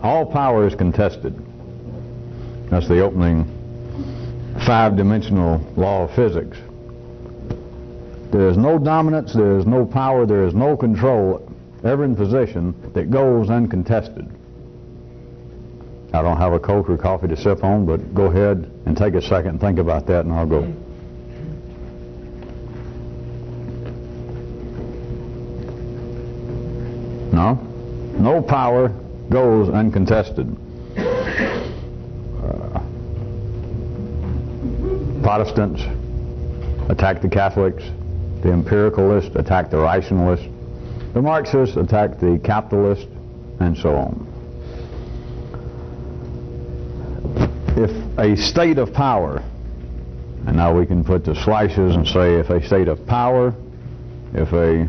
All power is contested. That's the opening five-dimensional law of physics. There is no dominance, there is no power, there is no control ever in position that goes uncontested. I don't have a Coke or coffee to sip on, but go ahead and take a second and think about that, and I'll go. No power goes uncontested. Protestants attack the Catholics, the empiricalists attack the rationalists, the Marxists attack the capitalists, and so on. If a state of power, and now we can put the slices and say if a state of power, if a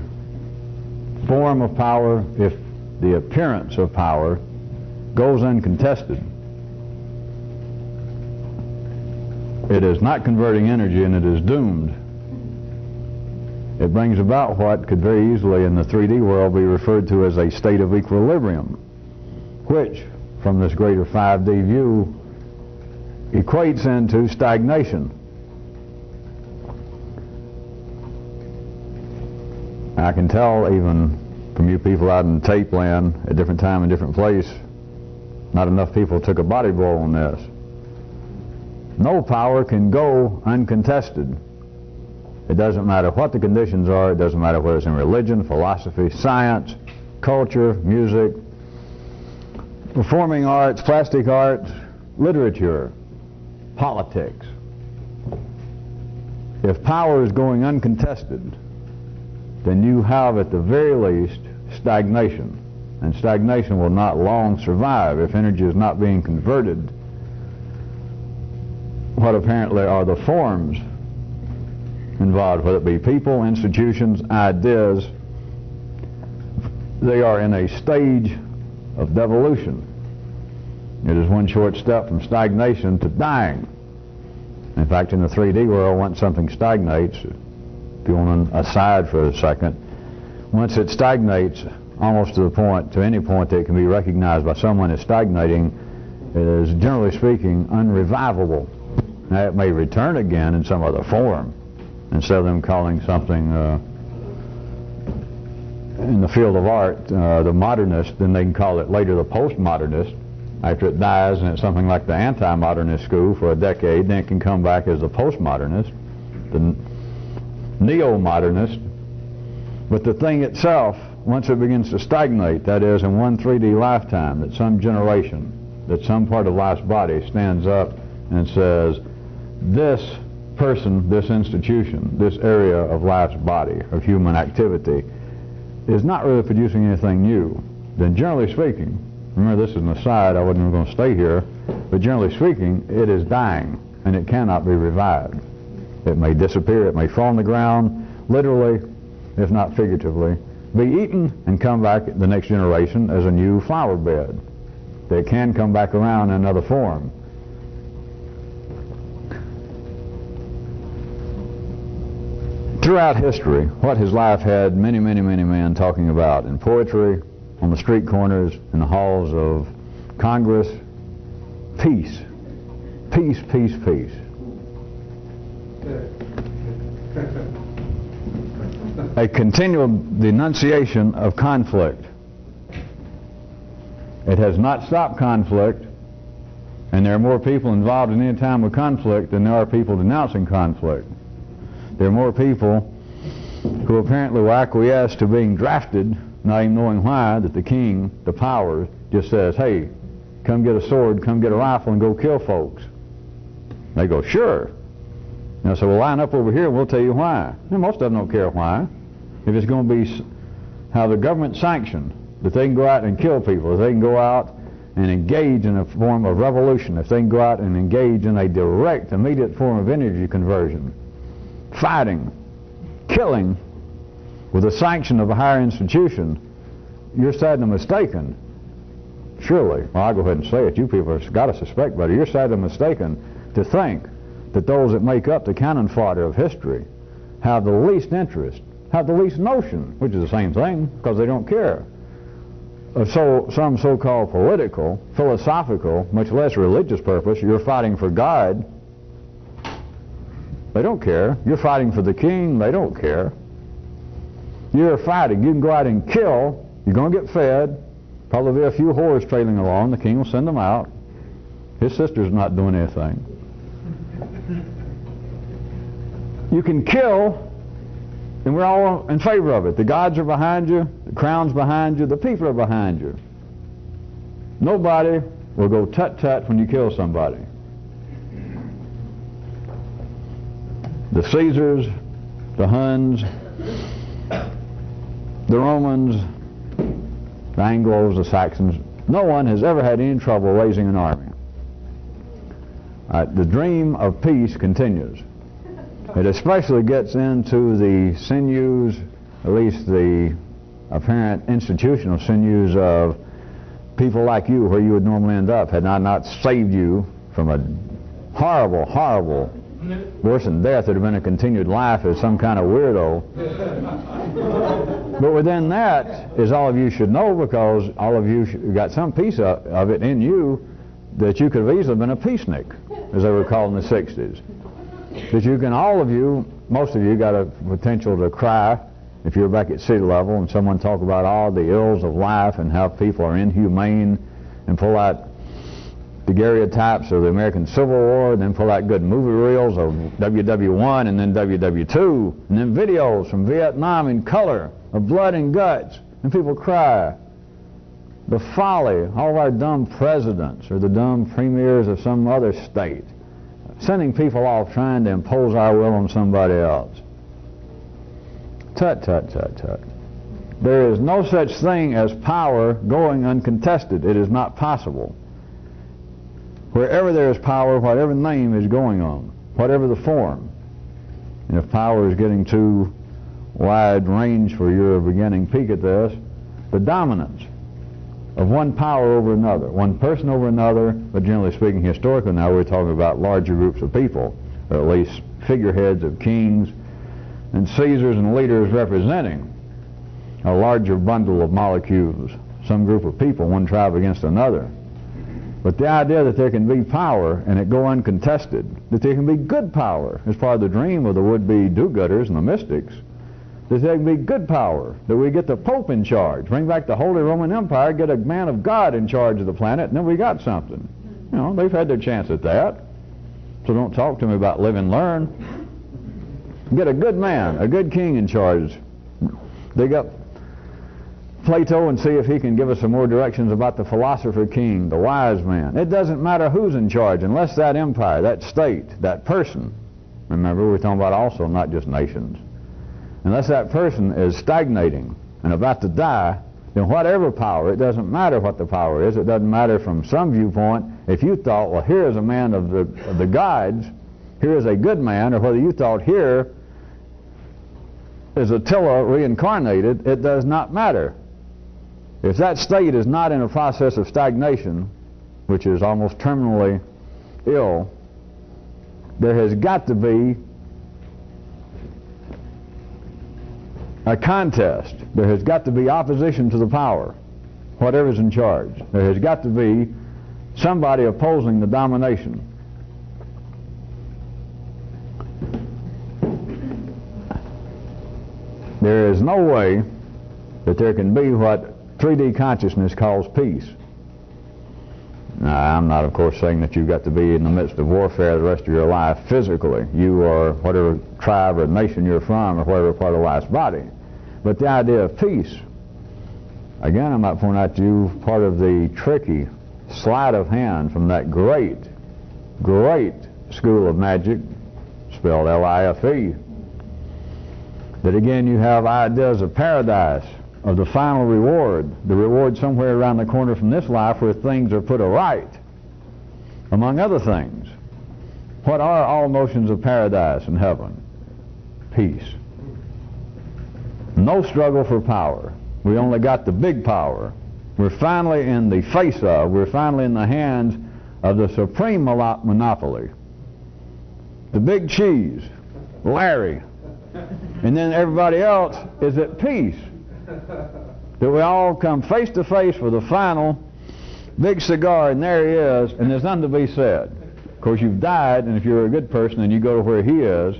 form of power, if the appearance of power goes uncontested, it is not converting energy and it is doomed. It brings about what could very easily in the 3D world be referred to as a state of equilibrium, which from this greater 5D view equates into stagnation. I can tell even from you people out in tape land at different time and different place, not enough people took a body blow on this. No power can go uncontested. It doesn't matter what the conditions are, it doesn't matter whether it's in religion, philosophy, science, culture, music, performing arts, plastic arts, literature, politics. If power is going uncontested, then you have at the very least stagnation. And stagnation will not long survive if energy is not being converted. What apparently are the forms involved, whether it be people, institutions, ideas, they are in a stage of devolution. It is one short step from stagnation to dying. In fact, in the 3D world, once something stagnates, if you want an aside for a second, once it stagnates almost to the point, to any point that it can be recognized by someone as stagnating, it is, generally speaking, unrevivable. Now, it may return again in some other form. Instead of them calling something in the field of art the modernist, then they can call it later the postmodernist. After it dies and it's something like the anti-modernist school for a decade, then it can come back as the postmodernist, the neo-modernist. But the thing itself, once it begins to stagnate, that is in one 3D lifetime, that some generation, that some part of life's body stands up and says, this person, this institution, this area of life's body, of human activity, is not really producing anything new, then generally speaking, remember this is an aside, I wasn't even going to stay here, but generally speaking, it is dying and it cannot be revived. It may disappear, it may fall on the ground, literally, if not figuratively, be eaten and come back the next generation as a new flower bed. They can come back around in another form. Throughout history, what has life had many, many, many men talking about in poetry, on the street corners, in the halls of Congress? Peace. Peace, peace, peace. A continual denunciation of conflict. It has not stopped conflict, and there are more people involved in any time of conflict than there are people denouncing conflict. There are more people who apparently will acquiesce to being drafted, not even knowing why, that the king, the power, just says, hey, come get a sword, come get a rifle, and go kill folks. They go, sure. Now, so we'll line up over here and we'll tell you why. And most of them don't care why. If it's going to be how the government sanctioned, that they can go out and kill people, if they can go out and engage in a form of revolution, if they can go out and engage in a direct, immediate form of energy conversion, fighting, killing, with the sanction of a higher institution, you're sadly mistaken. Surely, well, I'll go ahead and say it, you people have got to suspect better, you're sadly mistaken to think that those that make up the cannon fodder of history have the least interest, have the least notion, which is the same thing, because they don't care, some so-called political, philosophical, much less religious purpose, you're fighting for God. They don't care. You're fighting for the king. They don't care. You're fighting. You can go out and kill. You're going to get fed. Probably be a few whores trailing along. The king will send them out. His sister's not doing anything. You can kill, and we're all in favor of it. The gods are behind you. The crown's behind you. The people are behind you. Nobody will go tut-tut when you kill somebody. The Caesars, the Huns, the Romans, the Anglos, the Saxons, no one has ever had any trouble raising an army. The dream of peace continues. It especially gets into the sinews, at least the apparent institutional sinews of people like you, where you would normally end up had I not saved you from a horrible, horrible, worse than death would have been a continued life as some kind of weirdo. But within that is all of you should know, because all of you got some piece of it in you, that you could have easily been a peacenik, as they were called in the 60s. That you can, all of you, most of you, got a potential to cry if you're back at city level and someone talk about all the ills of life and how people are inhumane, and pull out the daguerreotypes of the American Civil War, and then pull out good movie reels of WW1 and then WW2, and then videos from Vietnam in color of blood and guts, and people cry. The folly, all of our dumb presidents or the dumb premiers of some other state, sending people off trying to impose our will on somebody else. Tut, tut, tut, tut. There is no such thing as power going uncontested. It is not possible. Wherever there is power, whatever name is going on, whatever the form. And if power is getting too wide range for your beginning peek at this, the dominance of one power over another, one person over another, but generally speaking, historically now we're talking about larger groups of people, or at least figureheads of kings and Caesars and leaders representing a larger bundle of molecules, some group of people, one tribe against another. But the idea that there can be power and it go uncontested, that there can be good power, is part of the dream of the would-be do-gooders and the mystics, that there can be good power, that we get the Pope in charge, bring back the Holy Roman Empire, get a man of God in charge of the planet, and then we got something. You know, they've had their chance at that. So don't talk to me about live and learn. Get a good man, a good king in charge. Dig up Plato and see if he can give us some more directions about the philosopher king, the wise man. It doesn't matter who's in charge unless that empire, that state, that person, remember we're talking about also not just nations, unless that person is stagnating and about to die, then whatever power, it doesn't matter what the power is. It doesn't matter from some viewpoint. If you thought, well, here is a man of the gods, here is a good man, or whether you thought here is Attila reincarnated, it does not matter. If that state is not in a process of stagnation, which is almost terminally ill, there has got to be a contest. There has got to be opposition to the power, whatever's in charge. There has got to be somebody opposing the domination. There is no way that there can be what 3D consciousness calls peace. Now, I'm not, of course, saying that you've got to be in the midst of warfare the rest of your life physically. You or whatever tribe or nation you're from or whatever part of life's body. But the idea of peace, again, I might point out to you part of the tricky sleight of hand from that great, great school of magic, spelled L-I-F-E, that again you have ideas of paradise, of the final reward, the reward somewhere around the corner from this life where things are put aright, among other things. What are all notions of paradise and heaven? Peace. No struggle for power. We only got the big power. We're finally in the face of, we're finally in the hands of the supreme monopoly. The big cheese, Larry. And then everybody else is at peace. that we all come face to face with the final big cigar, and there he is, and there's nothing to be said. Of course, you've died, and if you're a good person and you go to where he is,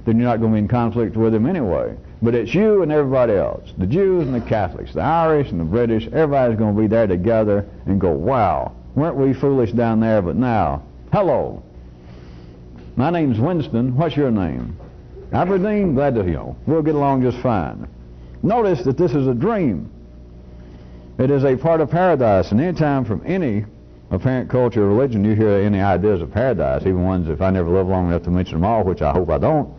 then you're not going to be in conflict with him anyway. But it's you and everybody else, the Jews and the Catholics, the Irish and the British. Everybody's going to be there together and go, wow, weren't we foolish down there, but now, hello. My name's Winston. What's your name? Aberdeen? Glad to know. We'll get along just fine. Notice that this is a dream. It is a part of paradise, and any time from any apparent culture or religion you hear any ideas of paradise, even ones if I never live long enough to mention them all, which I hope I don't,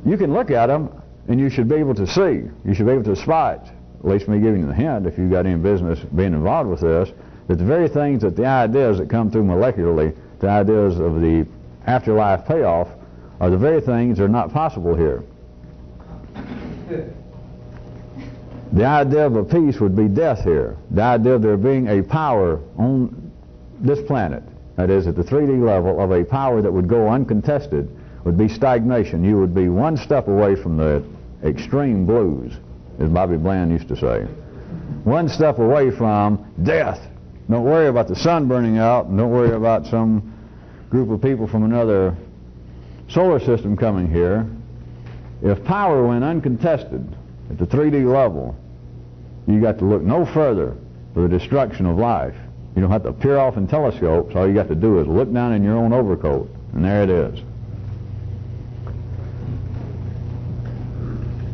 you can look at them and you should be able to see. You should be able to spot, at least me giving you the hint, if you've got any business being involved with this, that the very things that the ideas that come through molecularly, the ideas of the afterlife payoff, are the very things that are not possible here. The idea of a peace would be death here. The idea of there being a power on this planet, that is at the 3D level, of a power that would go uncontested, would be stagnation. You would be one step away from the extreme blues, as Bobby Bland used to say. One step away from death. Don't worry about the sun burning out, and don't worry about some group of people from another solar system coming here. If power went uncontested at the 3D level, you got to look no further for the destruction of life. You don't have to peer off in telescopes. All you got to do is look down in your own overcoat, and there it is.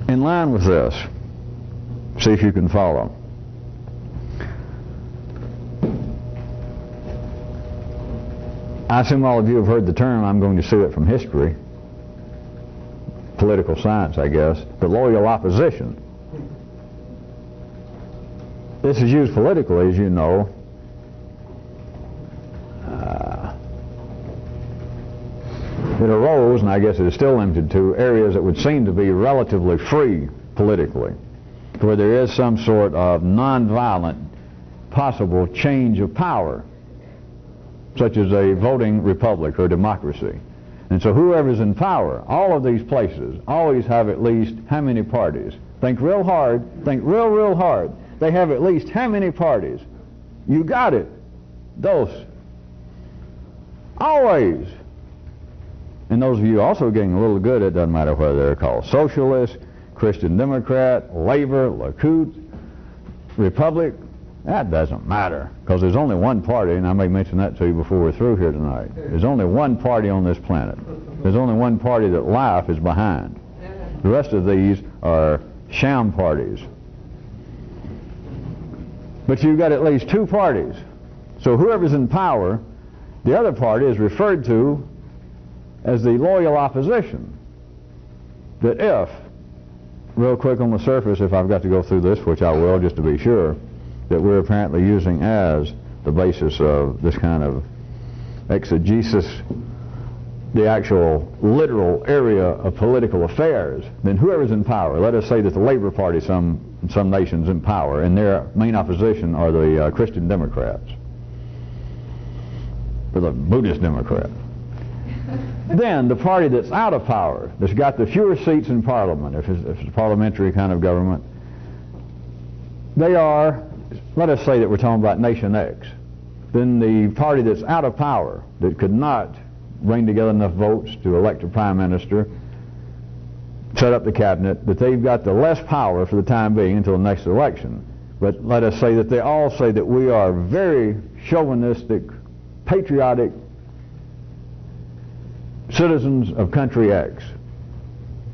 In line with this, see if you can follow. I assume all of you have heard the term, I'm going to sue it from history, political science, I guess, the loyal opposition. This is used politically, as you know. It arose, and I guess it is still limited to, areas that would seem to be relatively free politically, where there is some sort of nonviolent possible change of power, such as a voting republic or democracy. And so whoever's in power, all of these places always have at least how many parties? Think real hard, think real hard. They have at least how many parties? You got it. Dos. Always. And those of you also getting a little good, it doesn't matter whether they're called socialist, Christian Democrat, Labor, Likud, Republic, that doesn't matter, because there's only one party, and I may mention that to you before we're through here tonight. There's only one party on this planet. There's only one party that life is behind. The rest of these are sham parties. But you've got at least two parties. So whoever's in power, the other party is referred to as the loyal opposition. That if, real quick on the surface, if I've got to go through this, which I will just to be sure, that we're apparently using as the basis of this kind of exegesis, the actual literal area of political affairs, then whoever's in power, let us say that the Labor Party, in some nations in power, and their main opposition are the Christian Democrats, or the Buddhist Democrat. Then the party that's out of power, that's got the fewer seats in Parliament, if it's a parliamentary kind of government, they are, let us say that we're talking about Nation X. Then the party that's out of power, that could not bring together enough votes to elect a prime minister, set up the cabinet, that they've got the less power for the time being until the next election. But let us say that they all say that we are very chauvinistic, patriotic citizens of country X.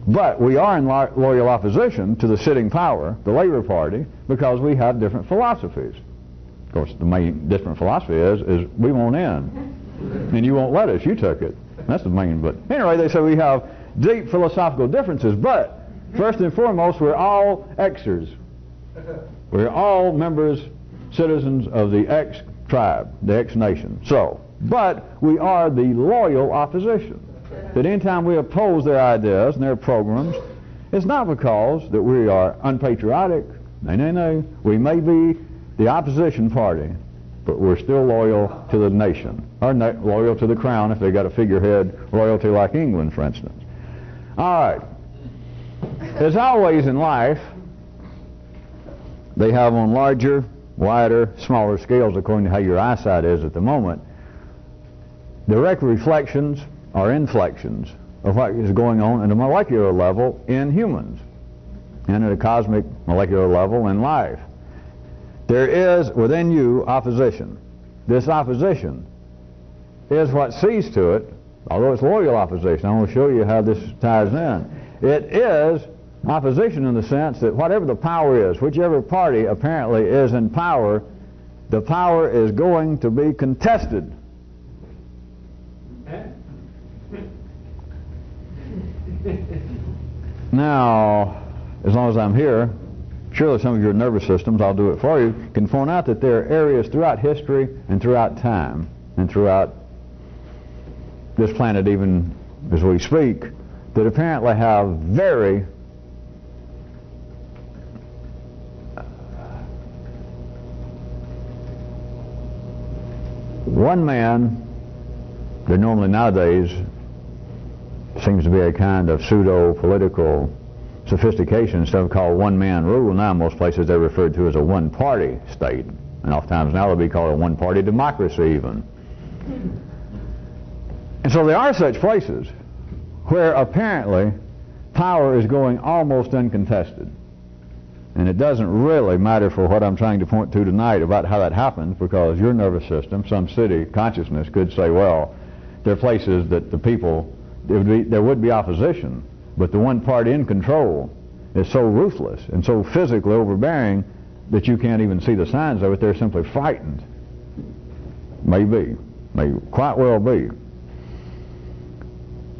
But we are in loyal opposition to the sitting power, the Labor Party, because we have different philosophies. Of course, the main different philosophy is we won't end. And you won't let us, you took it. That's the main, but anyway, they say we have deep philosophical differences, but first and foremost, we're all Xers. We're all members, citizens of the X tribe, the X nation. So, but we are the loyal opposition. That anytime we oppose their ideas and their programs, it's not because that we are unpatriotic. No. We may be the opposition party, but we're still loyal to the nation, or loyal to the crown if they got a figurehead royalty like England, for instance. All right. As always in life, they have on larger, wider, smaller scales according to how your eyesight is at the moment, direct reflections or inflections of what is going on at a molecular level in humans and at a cosmic molecular level in life. There is within you opposition. This opposition is what sees to it, although it's loyal opposition. I'm going to show you how this ties in. It is opposition in the sense that whatever the power is, whichever party apparently is in power, the power is going to be contested. Now, as long as I'm here, surely some of your nervous systems, I'll do it for you, can point out that there are areas throughout history and throughout time and throughout this planet, even as we speak, that apparently have very one man, that normally nowadays seems to be a kind of pseudo-political sophistication, stuff called one-man rule. Now in most places they're referred to as a one-party state, and oftentimes now they'll be called a one-party democracy even. And so there are such places where apparently power is going almost uncontested. And it doesn't really matter for what I'm trying to point to tonight about how that happens, because your nervous system, some city consciousness could say, well, there are places that the people, there would be opposition, but the one party in control is so ruthless and so physically overbearing that you can't even see the signs of it. They're simply frightened. Maybe. May quite well be.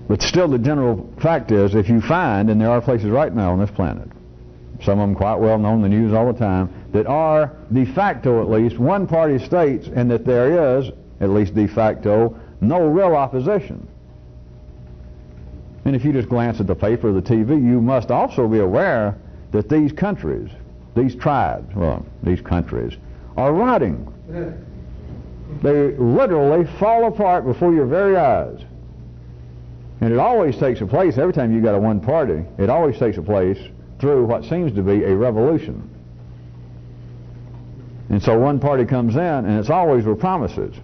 But still the general fact is, if you find, and there are places right now on this planet, some of them quite well known in the news all the time, that are de facto at least one-party states, and that there is, at least de facto, no real opposition. And if you just glance at the paper or the TV, you must also be aware that these countries, these tribes, well, these countries, are rotting. They literally fall apart before your very eyes. And it always takes a place, every time you got a one party, it always takes a place through what seems to be a revolution. And so one party comes in, and it's always with promises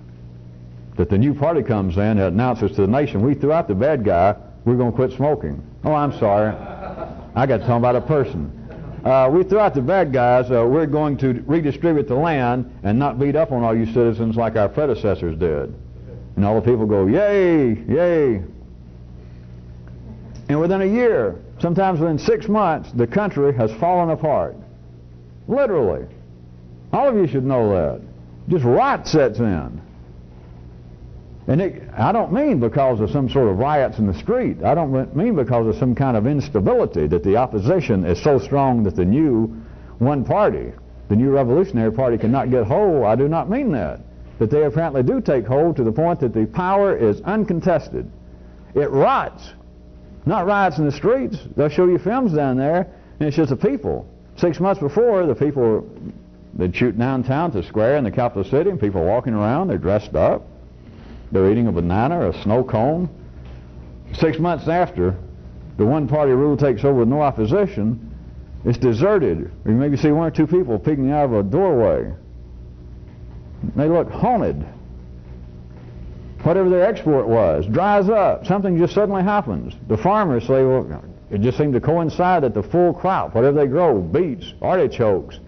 that the new party comes in and announces to the nation, we threw out the bad guy, we're going to quit smoking. Oh, I'm sorry, I got to talk about a person. We threw out the bad guys, we're going to redistribute the land and not beat up on all you citizens like our predecessors did. And all the people go, yay, yay. And within a year, sometimes within 6 months, the country has fallen apart. Literally. All of you should know that. Just rot sets in. And I don't mean because of some sort of riots in the street. I don't mean because of some kind of instability, that the opposition is so strong that the new one party, the new revolutionary party, cannot get hold. I do not mean that. But they apparently do take hold to the point that the power is uncontested. It rots. Not riots in the streets. They'll show you films down there, and it's just the people. 6 months before, the people, they'd shoot downtown to the square in the capital city, and people walking around, they're dressed up. They're eating a banana or a snow cone. 6 months after, the one-party rule takes over with no opposition. It's deserted. You maybe see 1 or 2 people peeking out of a doorway. They look haunted. Whatever their export was dries up. Something just suddenly happens. The farmers say, well, it just seemed to coincide that the full crop, whatever they grow, beets, artichokes,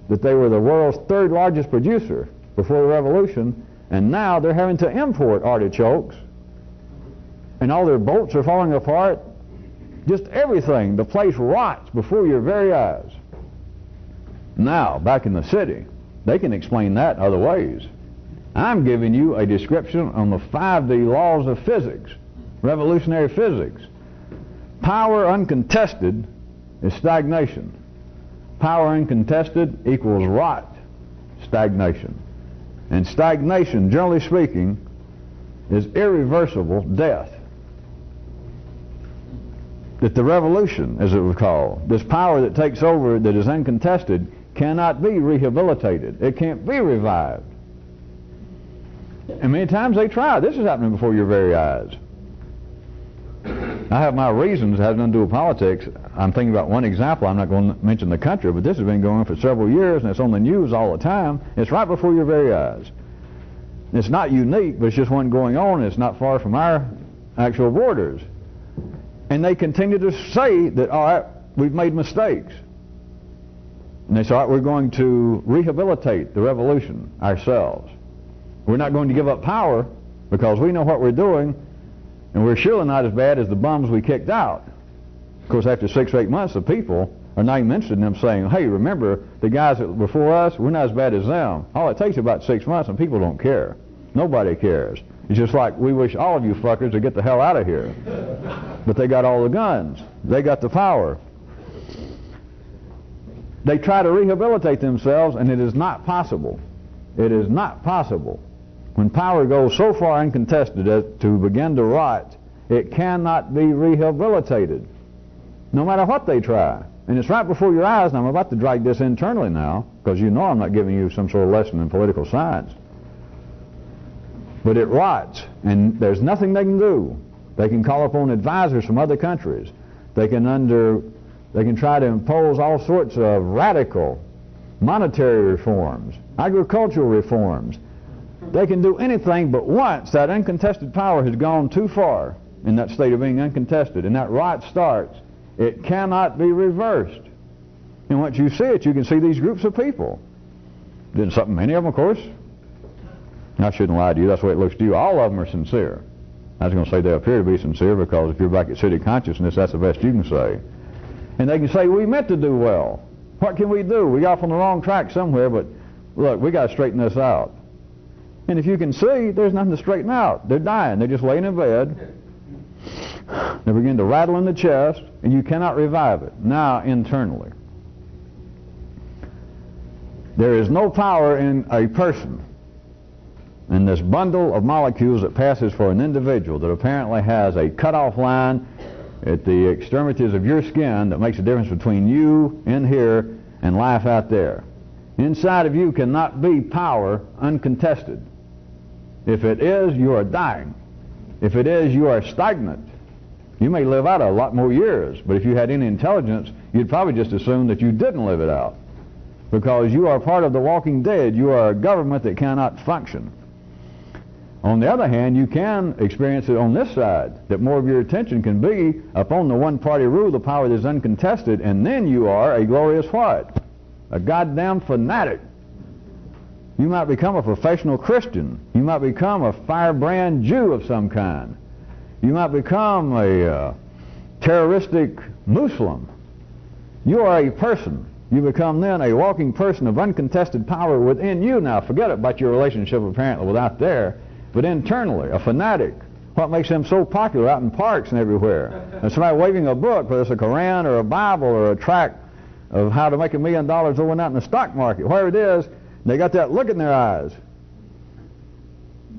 that they were the world's 3rd largest producer before the revolution, and now they're having to import artichokes, and all their boats are falling apart. Just everything. The place rots before your very eyes. Now, back in the city, they can explain that other ways. I'm giving you a description on the 5D laws of physics, revolutionary physics. Power uncontested is stagnation. Power uncontested equals rot, stagnation. And stagnation, generally speaking, is irreversible death. That the revolution, as it was called, this power that takes over that is uncontested, cannot be rehabilitated. It can't be revived. And many times they try. This is happening before your very eyes. I have my reasons. It has nothing to do with politics. I'm thinking about one example. I'm not going to mention the country, but this has been going on for several years, and it's on the news all the time. It's right before your very eyes. It's not unique, but it's just one going on. It's not far from our actual borders. And they continue to say that, all right, we've made mistakes. And they say, all right, we're going to rehabilitate the revolution ourselves. We're not going to give up power because we know what we're doing, and we're surely not as bad as the bums we kicked out. Of course, after 6 or 8 months, the people are not even interested in them saying, hey, remember, the guys that were before us, we're not as bad as them. All it takes is about 6 months, and people don't care. Nobody cares. It's just like, we wish all of you fuckers would get the hell out of here. But they got all the guns. They got the power. They try to rehabilitate themselves, and it is not possible. It is not possible. When power goes so far uncontested as to begin to rot, it cannot be rehabilitated, no matter what they try. And it's right before your eyes, and I'm about to drag this internally now, because you know I'm not giving you some sort of lesson in political science. But it rots, and there's nothing they can do. They can call upon advisors from other countries. They can try to impose all sorts of radical monetary reforms, agricultural reforms. They can do anything, but once that uncontested power has gone too far in that state of being uncontested, and that rot starts, it cannot be reversed. And once you see it, you can see these groups of people. Many of them, of course, I shouldn't lie to you, that's the way it looks to you. All of them are sincere. I was going to say they appear to be sincere, because if you're back at city consciousness, that's the best you can say. And they can say, we meant to do well. What can we do? We got off on the wrong track somewhere, but look, we got to straighten this out. And if you can see, there's nothing to straighten out. They're dying. They're just laying in bed. They begin to rattle in the chest, and you cannot revive it. Now, internally, there is no power in a person, in this bundle of molecules that passes for an individual, that apparently has a cutoff line at the extremities of your skin that makes a difference between you in here and life out there. Inside of you cannot be power uncontested. If it is, you are dying. If it is, you are stagnant. You may live out a lot more years, but if you had any intelligence, you'd probably just assume that you didn't live it out, because you are part of the walking dead. You are a government that cannot function. On the other hand, you can experience it on this side, that more of your attention can be upon the one-party rule, the power that is uncontested, and then you are a glorious what? A goddamn fanatic. You might become a professional Christian. You might become a firebrand Jew of some kind. You might become a terroristic Muslim. You are a person. You become then a walking person of uncontested power within you. Now, forget about your relationship apparently with out there, but internally, a fanatic. What makes them so popular out in parks and everywhere? And somebody waving a book, whether it's a Koran or a Bible or a tract of how to make $1 million overnight in the stock market, whatever it is, they got that look in their eyes.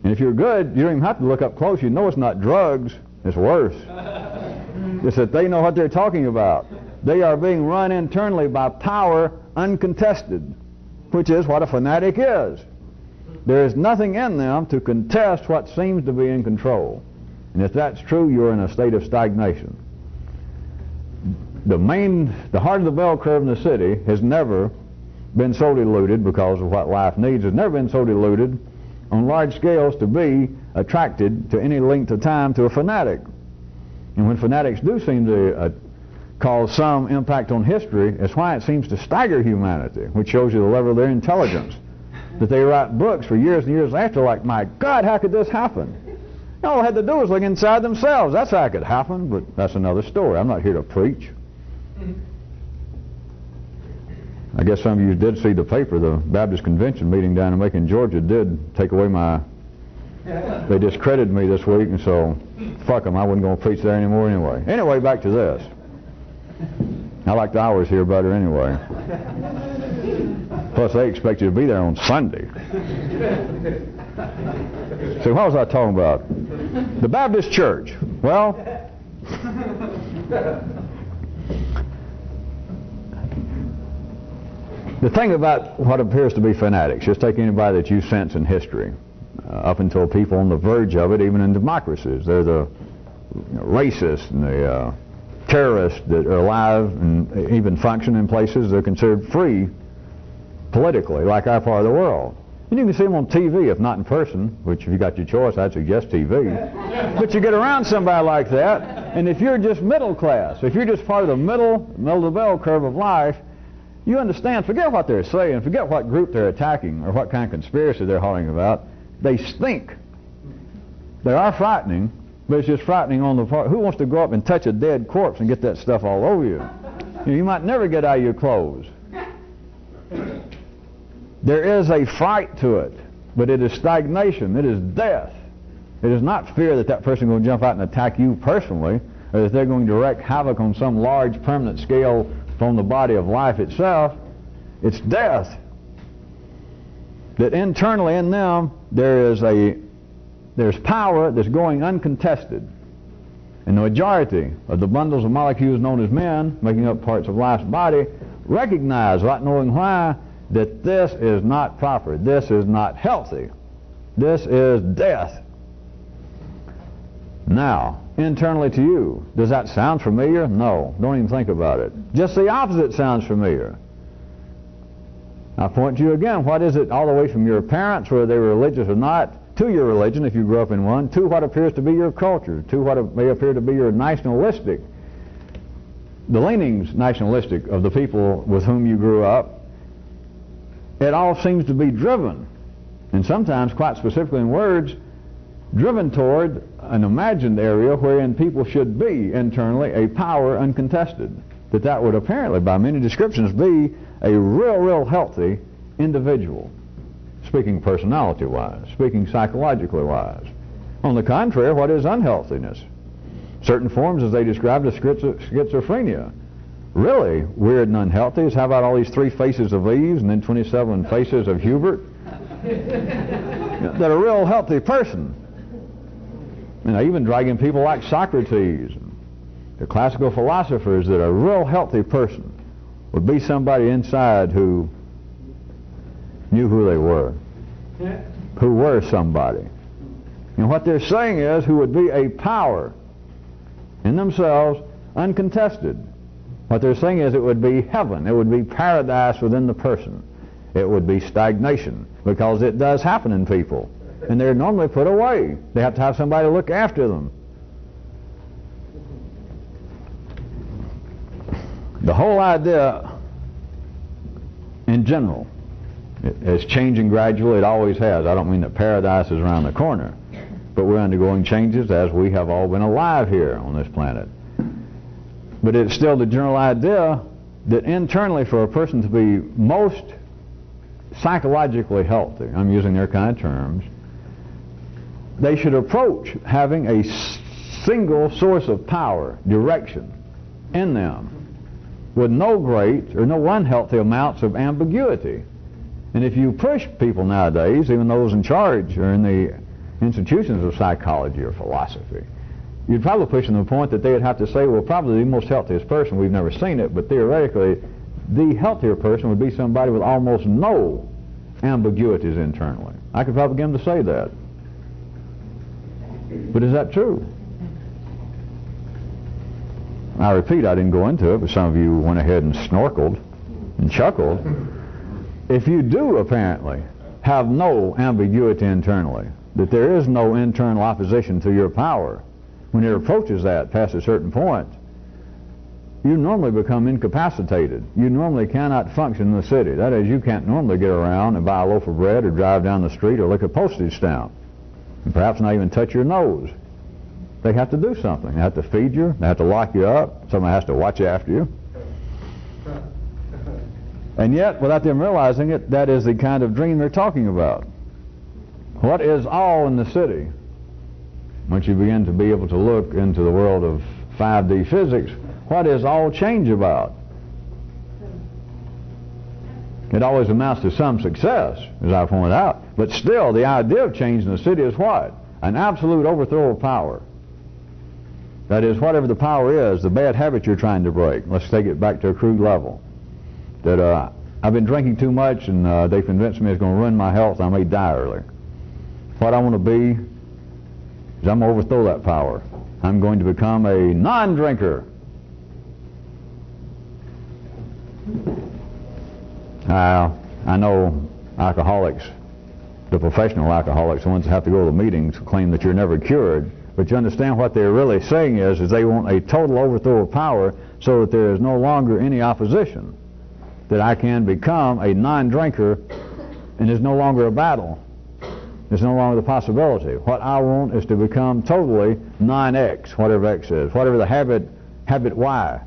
And if you're good, you don't even have to look up close. You know it's not drugs. It's worse. It's that they know what they're talking about. They are being run internally by power uncontested, which is what a fanatic is. There is nothing in them to contest what seems to be in control. And if that's true, you're in a state of stagnation. The heart of the bell curve in the city has never been so diluted, because of what life needs, has never been so diluted on large scales to be attracted to any length of time to a fanatic. And when fanatics do seem to cause some impact on history, it's why it seems to stagger humanity, which shows you the level of their intelligence. That they write books for years and years after, like, my God, how could this happen? All they had to do was look inside themselves. That's how it could happen, but that's another story. I'm not here to preach. I guess some of you did see the paper. The Baptist Convention meeting down in Macon, Georgia did take away they discredited me this week, and so fuck them. I wasn't going to preach there anymore anyway. Anyway, back to this. I like the hours here better anyway. Plus, they expect you to be there on Sunday. So what was I talking about? The Baptist Church. Well, the thing about what appears to be fanatics, just take anybody that you sense in history, up until people on the verge of it, even in democracies. They're the racists and the terrorists that are alive and even function in places that are considered free politically, like our part of the world. And you can see them on TV, if not in person, which if you got your choice, I'd suggest TV. But you get around somebody like that, and if you're just middle class, if you're just part of the middle of the bell curve of life, you understand, forget what they're saying, forget what group they're attacking or what kind of conspiracy they're hollering about. They stink. They are frightening, but it's just frightening on the part. Who wants to go up and touch a dead corpse and get that stuff all over you? You might never get out of your clothes. There is a fight to it, but it is stagnation. It is death. It is not fear that that person is going to jump out and attack you personally, or that they're going to wreak havoc on some large permanent scale from the body of life itself. It's death. That internally in them there's power that's going uncontested. And the majority of the bundles of molecules known as men, making up parts of life's body, recognize, without knowing why, that this is not proper, this is not healthy, this is death. Now, internally to you, does that sound familiar? No, don't even think about it. Just the opposite sounds familiar. I point to you again, what is it all the way from your parents, whether they were religious or not, to your religion, if you grew up in one, to what appears to be your culture, to what may appear to be your nationalistic, the leanings nationalistic of the people with whom you grew up. It all seems to be driven, and sometimes quite specifically in words, driven toward an imagined area wherein people should be internally a power uncontested. That would apparently, by many descriptions, be a real healthy individual, speaking personality-wise, speaking psychologically-wise. On the contrary, what is unhealthiness? Certain forms, as they described, of schizophrenia. Really weird and unhealthy is, how about all these 3 faces of Eve and then 27 faces of Hubert? That a real healthy person. Even dragging people like Socrates, the classical philosophers, that a real healthy person would be somebody inside who knew who they were, who were somebody. And what they're saying is, who would be a power in themselves, uncontested. What they're saying is, it would be heaven, it would be paradise within the person. It would be stagnation, because it does happen in people. And they're normally put away. They have to have somebody to look after them. The whole idea, in general, is changing gradually. It always has. I don't mean that paradise is around the corner, but we're undergoing changes as we have all been alive here on this planet. But it's still the general idea that internally, for a person to be most psychologically healthy, I'm using their kind of terms, they should approach having a single source of power, direction in them, with no great or no unhealthy amounts of ambiguity. And if you push people nowadays, even those in charge or in the institutions of psychology or philosophy, you'd probably push them to the point that they would have to say, well, probably the most healthiest person, we've never seen it, but theoretically, the healthier person would be somebody with almost no ambiguities internally. I could probably get them to say that. But is that true? I repeat, I didn't go into it, but some of you went ahead and snorkeled and chuckled. If you do apparently have no ambiguity internally, that there is no internal opposition to your power, when it approaches that past a certain point, you normally become incapacitated. You normally cannot function in the city. That is, you can't normally get around and buy a loaf of bread or drive down the street or lick a postage stamp, and perhaps not even touch your nose. They have to do something. They have to feed you. They have to lock you up. Somebody has to watch after you. And yet, without them realizing it, that is the kind of dream they're talking about. What is all in the city? Once you begin to be able to look into the world of 5D physics, what is all change about? It always amounts to some success, as I pointed out, but still the idea of change in the city is what? An absolute overthrow of power. That is, whatever the power is, the bad habit you're trying to break. Let's take it back to a crude level. That I've been drinking too much and they convinced me it's going to ruin my health, I may die early. What I want to be is I'm going to overthrow that power. I'm going to become a non-drinker. I know alcoholics, the professional alcoholics, the ones that have to go to the meetings, claim that you're never cured. But you understand what they're really saying is they want a total overthrow of power so that there is no longer any opposition, that I can become a non-drinker and there's no longer a battle. There's no longer the possibility. What I want is to become totally non-X, whatever X is, whatever the habit Y.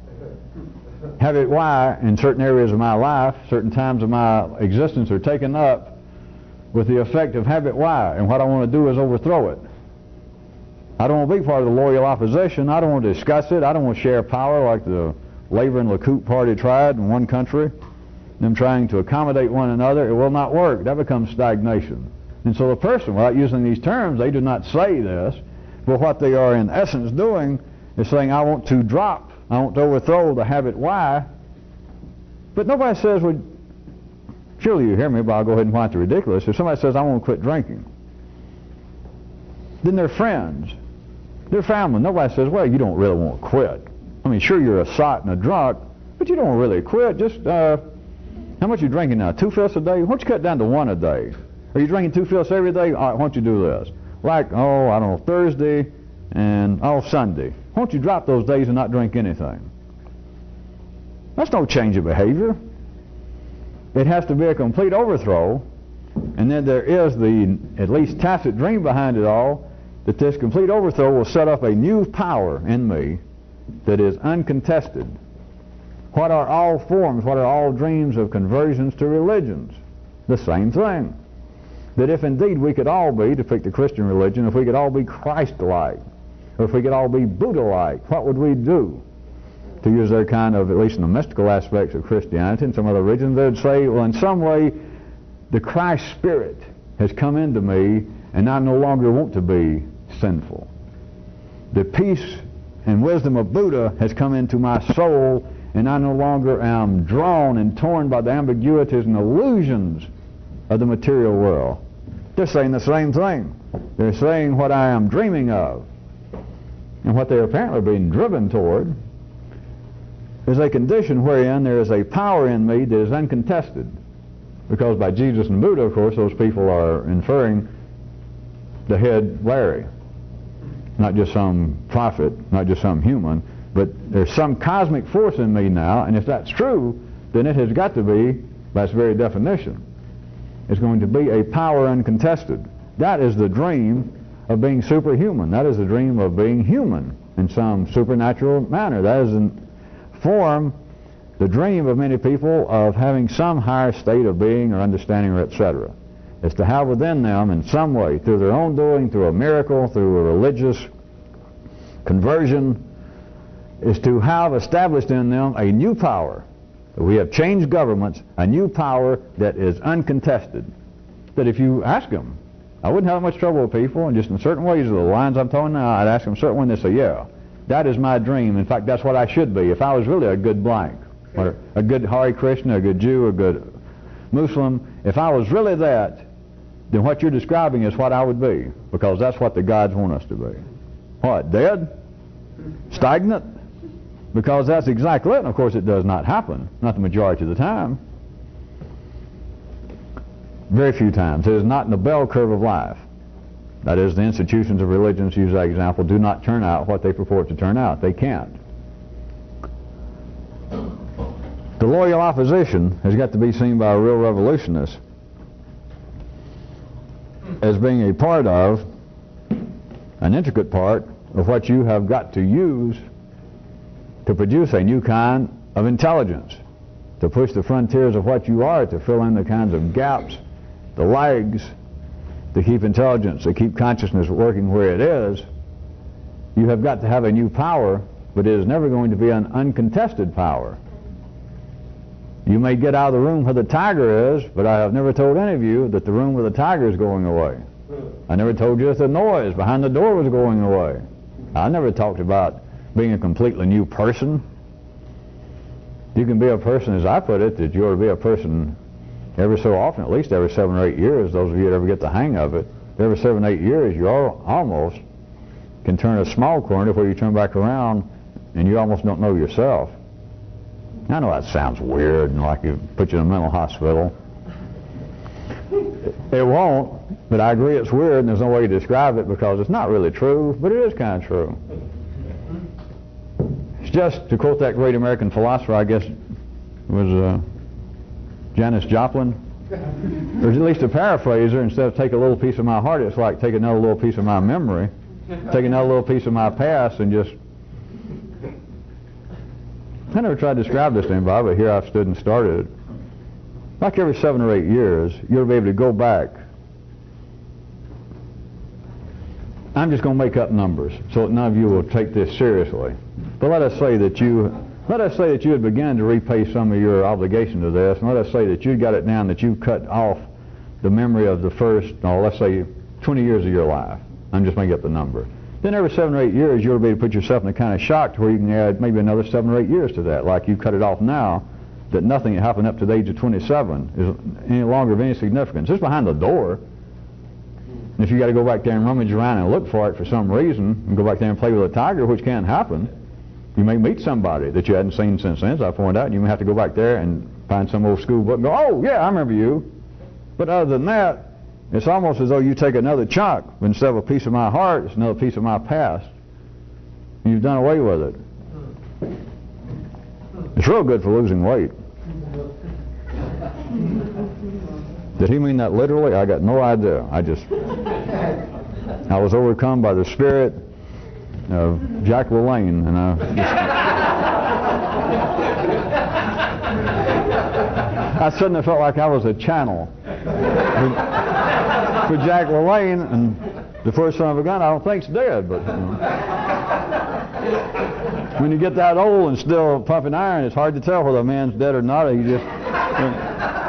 Habit Y in certain areas of my life, certain times of my existence are taken up with the effect of habit Y, and what I want to do is overthrow it. I don't want to be part of the loyal opposition. I don't want to discuss it. I don't want to share power like the Labour and Likud party tried in one country, them trying to accommodate one another. It will not work. That becomes stagnation. And so the person, without using these terms, they do not say this, but what they are in essence doing is saying, I want to drop, I want to overthrow the habit Y. But nobody says, well, surely you hear me, but I'll go ahead and find it ridiculous. If somebody says, I want to quit drinking, then they're friends, they're family. Nobody says, well, you don't really want to quit. I mean, sure, you're a sot and a drunk, but you don't really quit. Just, how much are you drinking now? 2 fifths a day? Why don't you cut down to 1 a day? Are you drinking 2 fifths every day? All right, why don't you do this? Like, I don't know, Thursday and Sunday. Why don't you drop those days and not drink anything? That's no change of behavior. It has to be a complete overthrow, and then there is the, at least tacit dream behind it all, that this complete overthrow will set up a new power in me that is uncontested. What are all forms, what are all dreams of conversions to religions? The same thing. That if indeed we could all be, to pick the Christian religion, if we could all be Christ-like, or if we could all be Buddha-like, what would we do? To use their kind of, at least in the mystical aspects of Christianity and some other religions, they would say, well, in some way, the Christ spirit has come into me, and I no longer want to be sinful. The peace and wisdom of Buddha has come into my soul, and I no longer am drawn and torn by the ambiguities and illusions of the material world. They're saying the same thing. They're saying what I am dreaming of, and what they're apparently being driven toward is a condition wherein there is a power in me that is uncontested. Because by Jesus and Buddha, of course, those people are inferring the head Larry. Not just some prophet, not just some human, but there's some cosmic force in me now, and if that's true, then it has got to be, by its very definition, it's going to be a power uncontested. That is the dream of being superhuman. That is the dream of being human in some supernatural manner. That is in form the dream of many people of having some higher state of being or understanding or etc. Is to have within them in some way, through their own doing, through a miracle, through a religious conversion, is to have established in them a new power. We have changed governments, a new power that is uncontested. That if you ask them, I wouldn't have much trouble with people, and just in certain ways of the lines I'm telling now, I'd ask them certain ones, they say, yeah, that is my dream. In fact, that's what I should be if I was really a good blank, or a good Hare Krishna, a good Jew, a good Muslim. If I was really that, then what you're describing is what I would be, because that's what the gods want us to be. What, dead? Stagnant? Because that's exactly it, and of course it does not happen, not the majority of the time. Very few times. It is not in the bell curve of life. That is, the institutions of religions, use that example, do not turn out what they purport to turn out. They can't. The loyal opposition has got to be seen by a real revolutionist as being a part of, an intricate part of what you have got to use to produce a new kind of intelligence, to push the frontiers of what you are, to fill in the kinds of gaps, the lags, to keep intelligence, to keep consciousness working where it is. You have got to have a new power, but it is never going to be an uncontested power. You may get out of the room where the tiger is, but I have never told any of you that the room where the tiger is going away. I never told you that the noise behind the door was going away. I never talked about being a completely new person. You can be a person, as I put it, that you ought to be a person every so often, at least every 7 or 8 years, those of you that ever get the hang of it. Every 7 or 8 years, you almost can turn a small corner where you turn back around and you almost don't know yourself. I know that sounds weird and like you put you in a mental hospital. It won't, but I agree it's weird and there's no way to describe it because it's not really true, but it is kind of true. It's just, to quote that great American philosopher, I guess it was Janis Joplin, or at least to paraphrase her, instead of take a little piece of my heart, it's like take another little piece of my memory, take another little piece of my past and just... I never tried to describe this to anybody, but here I've stood and started it. Like every 7 or 8 years, you'll be able to go back. I'm just going to make up numbers so that none of you will take this seriously. But let us say that you had begun to repay some of your obligation to this, and let us say that you got it down that you cut off the memory of the first, let's say 20 years of your life. I'm just making up the number. Then every 7 or 8 years, you'll be able to put yourself in a kind of shock to where you can add maybe another 7 or 8 years to that. Like you cut it off now, that nothing that happened up to the age of 27 is any longer of any significance. It's behind the door. And if you got to go back there and rummage around and look for it for some reason, and go back there and play with a tiger, which can happen, you may meet somebody that you hadn't seen since then, as I pointed out, and you may have to go back there and find some old school book and go, oh, yeah, I remember you. But other than that, it's almost as though you take another chunk. Instead of a piece of my heart, it's another piece of my past. And you've done away with it. It's real good for losing weight. Did he mean that literally? I got no idea. I was overcome by the spirit of Jack LaLanne, and I suddenly felt like I was a channel for Jack LaLanne, and the first son of a gun I don't think's dead, but when you get that old and still pumping iron, it's hard to tell whether a man's dead or not. He just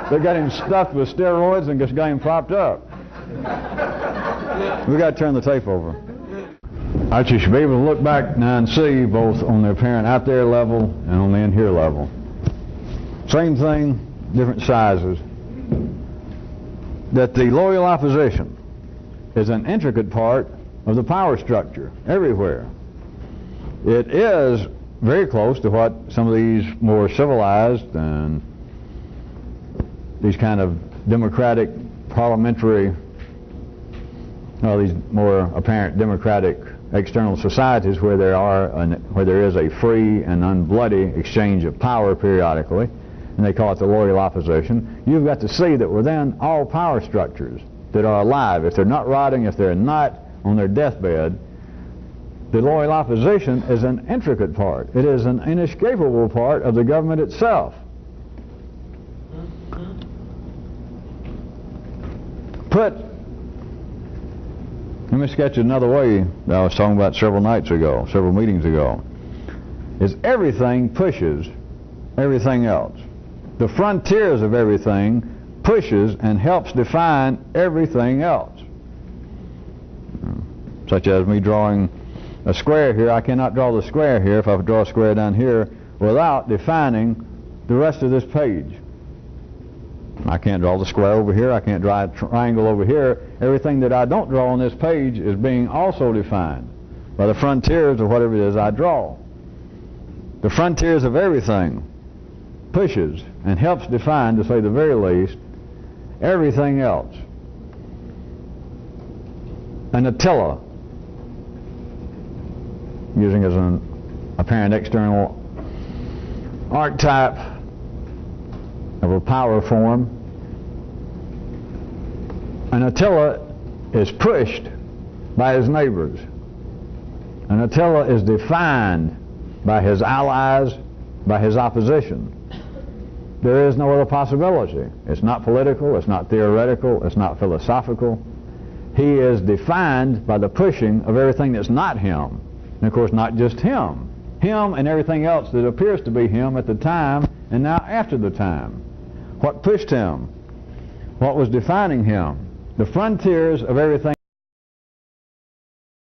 they got him stuffed with steroids and just got him propped up. We got to turn the tape over. I should be able to look back now and see both on the apparent out there level and on the in here level. Same thing, different sizes. That the loyal opposition is an intricate part of the power structure everywhere. It is very close to what some of these more civilized and these kind of democratic parliamentary, these more apparent democratic external societies where there is a free and unbloody exchange of power periodically, and they call it the loyal opposition. You've got to see that within all power structures that are alive, if they're not rotting, if they're not on their deathbed, the loyal opposition is an intricate part. It is an inescapable part of the government itself. Let me sketch it another way that I was talking about several meetings ago, is everything pushes everything else. The frontiers of everything pushes and helps define everything else. Such as me drawing a square here, I cannot draw the square here if I draw a square down here without defining the rest of this page. I can't draw the square over here, I can't draw a triangle over here. Everything that I don't draw on this page is being also defined by the frontiers of whatever it is I draw. The frontiers of everything pushes and helps define, to say the very least, everything else. An Attila, using as an apparent external archetype of a power form, an Attila is pushed by his neighbors. An Attila is defined by his allies, by his opposition. There is no other possibility. It's not political, it's not theoretical, it's not philosophical. He is defined by the pushing of everything that's not him. And of course not just him. Him and everything else that appears to be him at the time and now after the time. What pushed him? What was defining him? The frontiers of everything